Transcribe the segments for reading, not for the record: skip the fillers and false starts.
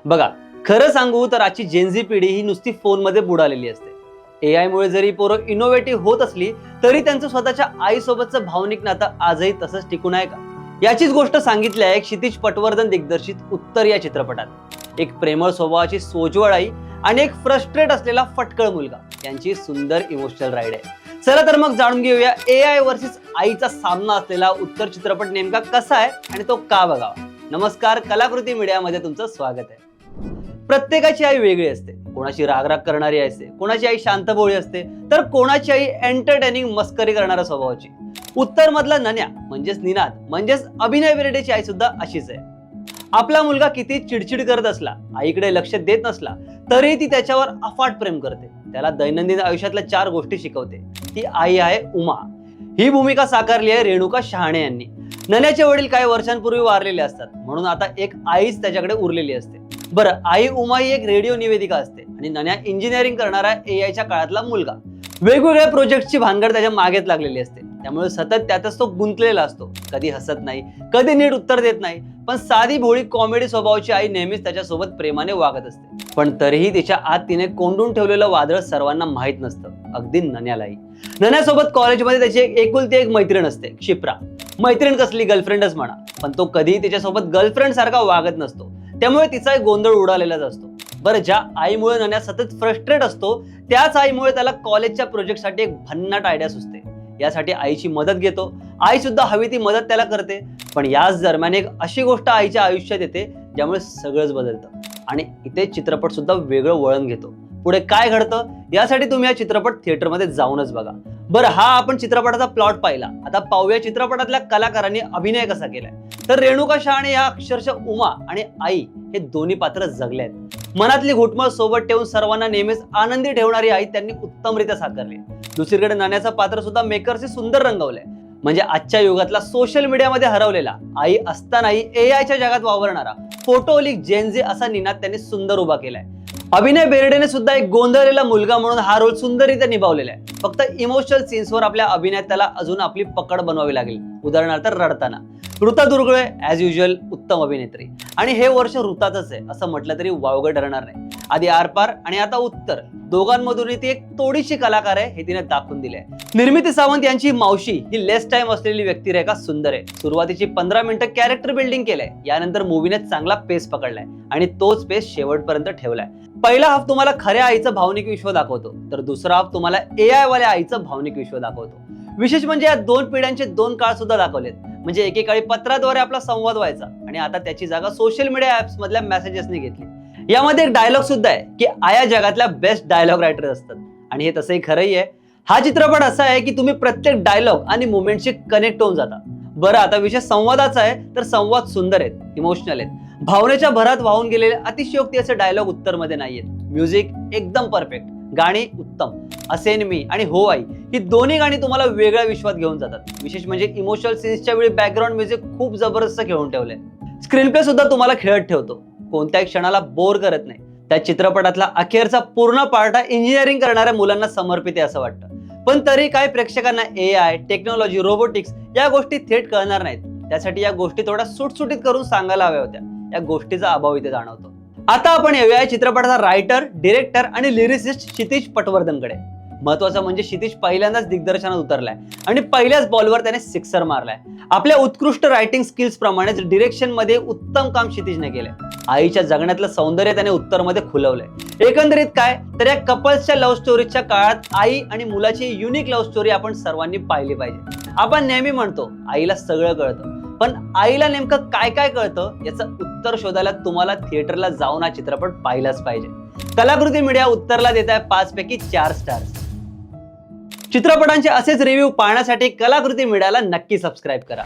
बघा, खरं सांगू तर आजची जेनझी पिढी ही नुसती फोनमध्ये बुडालेली असते. एआय मुळे जरी पोरं इनोव्हेटिव्ह होत असली तरी त्यांचं स्वतःच्या आईसोबतचं भावनिक नातं आजही तसंच टिकून आहे का? याचीच गोष्ट सांगितली आहे क्षितिज पटवर्धन दिग्दर्शित उत्तर या चित्रपटात. एक प्रेमळ स्वभावाची सोज्वळ आई आणि एक फ्रस्ट्रेट असलेला फटकळ मुलगा यांची सुंदर इमोशनल राईड आहे. चला तर मग जाणून घेऊया एआय वर्सेस आईचा सामना असलेला उत्तर चित्रपट नेमका कसा आहे आणि तो का बघावा. नमस्कार, कलाकृती मीडियामध्ये तुमचं स्वागत आहे. प्रत्येकाची आई वेगळी असते. कोणाची रागराग करणारी असते, कोणाची आई शांतभोळी असते, तर कोणाची आई एंटरटेनिंग मस्करी करणाऱ्या स्वभावाची. उत्तर मधला नन्या म्हणजेच निनाद म्हणजेच अभिनय बिर्डेची आई सुद्धा अशीच आहे. आपला मुलगा किती चिडचिड करत असला, आईकडे लक्ष देत नसला तरी ती त्याच्यावर अफाट प्रेम करते. त्याला दैनंदिन आयुष्यातल्या 4 गोष्टी शिकवते. ती आई आहे उमा. ही भूमिका साकारली आहे रेणुका शहाणे यांनी. नन्याचे वडील काही वर्षांपूर्वी वारलेले असतात, म्हणून आता एक आईच त्याच्याकडे उरलेली असते. बरं, आई उमा ही एक रेडिओ निवेदिका असते आणि नन्या इंजिनिअरिंग करणारा एआयच्या काळातला मुलगा. वेगवेगळ्या प्रोजेक्टची भानगड त्याच्या मागेच लागलेली असते, त्यामुळे सतत त्यातच तो गुंतलेला असतो. कधी हसत नाही, कधी नीट उत्तर देत नाही, पण साधी भोळी कॉमेडी स्वभावाची आई नेहमीच त्याच्यासोबत प्रेमाने वागत असते. पण तरीही तिच्या आत तिने कोंडून ठेवलेलं वादळ सर्वांना माहित नसतं, अगदी नन्यालाही. नन्यासोबत कॉलेजमध्ये त्याची एकुलती एक मैत्रीण असते, क्षिप्रा. मैत्रीण कसली, गर्लफ्रेंडच म्हणा, पण तो कधीही तिच्यासोबत गर्लफ्रेंड सारखा वागत नसतो, त्यामुळे तिचा एक गोंधळ उडालेलाच असतो. बरं, ज्या आईमुळे नन्या सतत फ्रस्ट्रेट असतो त्याच आईमुळे त्याला कॉलेजच्या प्रोजेक्टसाठी एक भन्नाट आयडिया सुचते. यासाठी आईची मदत घेतो. आई सुद्धा हवी ती मदत त्याला करते. पण याच दरम्यान एक अशी गोष्ट आईच्या आयुष्यात येते ज्यामुळे सगळंच बदलतं आणि इथे चित्रपट सुद्धा वेगळं वळण घेतो. पुढे काय घडतं यासाठी तुम्ही हा चित्रपट थिएटरमध्ये जाऊनच बघा. बरं, हा आपण चित्रपटाचा प्लॉट पाहिला. आता पाहूया चित्रपटातल्या कलाकारांनी अभिनय कसा केलाय. तर रेणुका शहाणे या अक्षरशः उमा आणि आई हे दोन्ही पात्र जगले आहेत. मनातली घुटमळ सोबत ठेवून सर्वांना नेहमीच आनंदी ठेवणारी आई त्यांनी उत्तमरित्या साकारली. दुसरीकडे नन्याचं पात्र सुद्धा मेकर्सने सुंदर रंगवलंय. म्हणजे आजच्या युगातला सोशल मीडियामध्ये हरवलेला, आई असतानाही एआयच्या जगात वावरणारा फोटोलिक जेनझी असा निनाद त्यांनी सुंदर उभा केलाय. अभिनय बेर्डेने सुद्धा एक गोंधळलेला मुलगा म्हणून हा रोल सुंदररित्या निभावलेला आहे. फक्त इमोशनल सीन्सवर आपल्या अभिनयात त्याला अजून आपली पकड बनवावी लागेल. उदाहरणार्थ रडताना. ऋता दुर्गुळे ॲज युजल उत्तम अभिनेत्री, आणि हे वर्ष ऋताचंच आहे असं म्हटलं तरी वावगं ठरणार नाही. आधी आरपार आणि आता उत्तर, दोघांमधून ती एक तोडीशी कलाकार आहे हे तिने दाखवून दिले. निर्मिती सावंत यांची मावशी ही लेस टाइम असलेली व्यक्तिरेखा सुंदर आहे. सुरुवातीची 15 मिनिटं कॅरेक्टर बिल्डिंग केलंय. यानंतर मूवीने चांगला पेस पकडलाय आणि तोच पेस शेवटपर्यंत ठेवलाय. पहिला हाफ तुम्हाला खऱ्या आईचं भावनिक विश्व दाखवतो, तर दुसरा हाफ तुम्हाला एआय वाल्या आईचं भावनिक विश्व दाखवतो. विशेष म्हणजे या 2 पिढ्यांचे 2 काळ सुद्धा दाखवलेत. म्हणजे एकेकाळी पत्राद्वारे आपला संवाद व्हायचा आणि आता त्याची जागा सोशल मीडिया ऍप्स मधल्या मेसेजेसने घेतली. यामध्ये एक डायलॉग सुद्धा आहे की आया जगातल्या बेस्ट डायलॉग रायटर असतात, आणि हे तसंही खरंही आहे. हा चित्रपट असा आहे की तुम्ही प्रत्येक डायलॉग आणि मुवमेंटशी कनेक्ट होऊन जाता. बरं, आता विषय संवादाचा आहे, तर संवाद सुंदर आहेत, इमोशनल आहेत. भावनेच्या भरात वाहून गेलेले अतिशयोक्ती असे डायलॉग उत्तरमध्ये नाहीयेत. म्युझिक एकदम परफेक्ट, गाणी उत्तम. असेन मी आणि हो आई ही दोन्ही गाणी तुम्हाला वेगळ्या विश्वात घेऊन जातात. विशेष म्हणजे इमोशनल सीन्सच्या वेळी बॅकग्राऊंड म्युझिक खूप जबरदस्त खेळून ठेवलंय. स्क्रीन प्ले सुद्धा तुम्हाला खेळत ठेवतो, कोणत्याही क्षणाला बोर करत नाही. त्या चित्रपटातला अखेरचा पूर्ण पार्ट हा इंजिनिअरिंग करणाऱ्या मुलांना समर्पित आहे असं वाटतं. पण तरी काही प्रेक्षकांना एआय, टेक्नॉलॉजी, रोबोटिक्स या गोष्टी थेट कळणार नाहीत. त्यासाठी या गोष्टी थोड्या सुटसुटीत करून सांगायला हव्या होत्या. या गोष्टीचा अभाव इथे जाणवतो. आता आपण येऊया चित्रपटाचा रायटर, डिरेक्टर आणि लिरिसिस्ट क्षितिज पटवर्धनकडे. महत्वाचं म्हणजे क्षितिज पहिल्यांदाच दिग्दर्शनात उतरलाय आणि पहिल्याच बॉलवर त्याने सिक्सर मारलाय. आपल्या उत्कृष्ट रायटिंग स्किल्स प्रमाणेच डिरेक्शन मध्ये उत्तम काम क्षितिजने केलंय. आईच्या जगण्यातलं सौंदर्य त्याने उत्तरमध्ये खुलवलंय. एकंदरीत काय तर या कपल्सच्या लव्ह स्टोरीच्या काळात आई आणि मुलाची युनिक लव्ह स्टोरी आपण सर्वांनी पाहिली पाहिजे. आपण नेहमी म्हणतो आईला सगळं कळतं, पण आईला नेमकं काय काय कळतं याचं उत्तर शोधायला तुम्हाला थिएटरला जाऊन हा चित्रपट पाहिलाच पाहिजे. कलाकृती मीडिया उत्तरला देत आहे 5 पैकी 4 स्टार्स. चित्रपटांचे असेच रिव्ह्यू पाहण्यासाठी कलाकृती मीडियाला नक्की सबस्क्राईब करा.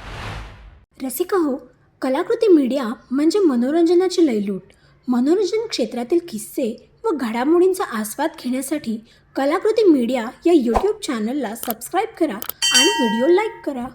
रसिका हो, कलाकृती मीडिया म्हणजे मनोरंजनाची लयलूट. मनोरंजन क्षेत्रातील किस्से व घडामोडींचा आस्वाद घेण्यासाठी कलाकृती मीडिया या यूट्यूब चॅनलला सबस्क्राईब करा आणि व्हिडिओ लाईक करा.